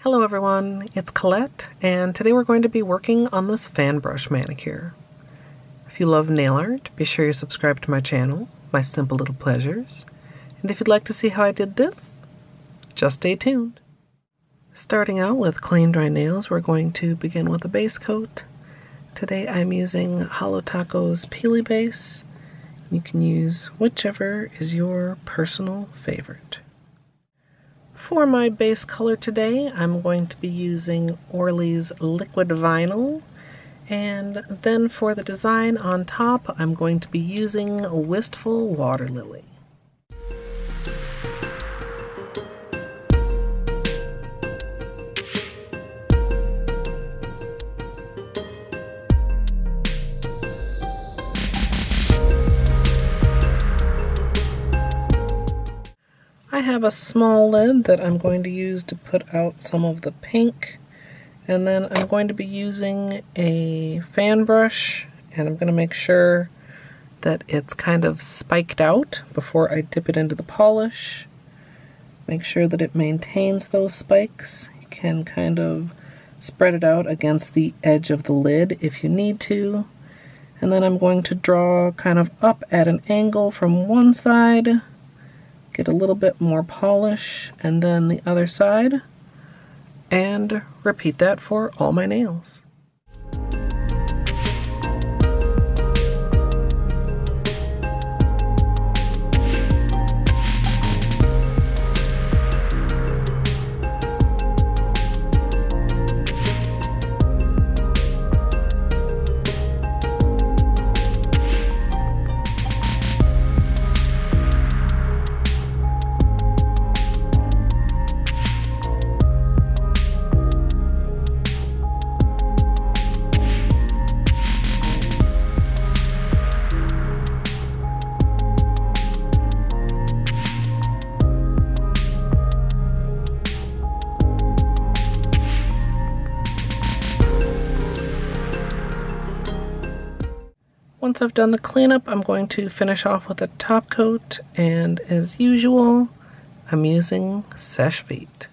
Hello everyone, it's Colette, and today we're going to be working on this fan brush manicure. If you love nail art, be sure you subscribe to my channel, My Simple Little Pleasures, and if you'd like to see how I did this, just stay tuned. Starting out with clean dry nails, we're going to begin with a base coat. Today I'm using Holo Taco's Peely Base. You can use whichever is your personal favorite. For my base color today, I'm going to be using Orly's Liquid Vinyl, and then for the design on top, I'm going to be using Wistful Water Lily. I have a small lid that I'm going to use to put out some of the pink, and then I'm going to be using a fan brush, and I'm going to make sure that it's kind of spiked out before I dip it into the polish. Make sure that it maintains those spikes. You can kind of spread it out against the edge of the lid if you need to. And then I'm going to draw kind of up at an angle from one side, get a little bit more polish, and then the other side, and repeat that for all my nails. Once I've done the cleanup, I'm going to finish off with a top coat, and as usual, I'm using Seche Vite.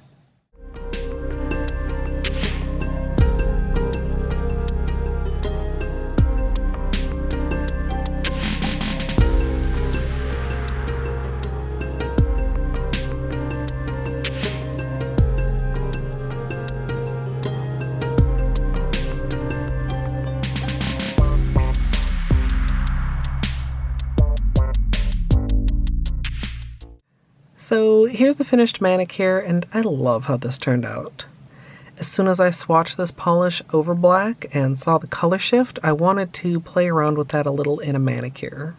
So here's the finished manicure, and I love how this turned out. As soon as I swatched this polish over black and saw the color shift, I wanted to play around with that a little in a manicure.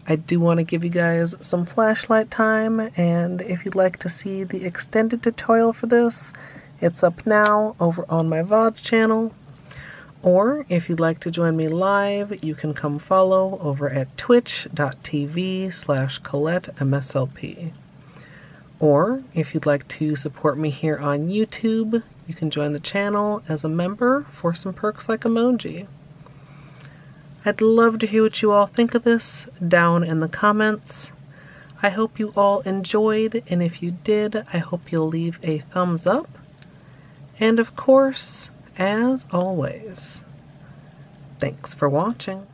I do want to give you guys some flashlight time, and if you'd like to see the extended tutorial for this, it's up now over on my VODs channel. Or if you'd like to join me live, you can come follow over at twitch.tv/Colette MSLP. Or if you'd like to support me here on YouTube, you can join the channel as a member for some perks like emoji. I'd love to hear what you all think of this down in the comments. I hope you all enjoyed, and if you did, I hope you'll leave a thumbs up. And of course, as always, thanks for watching.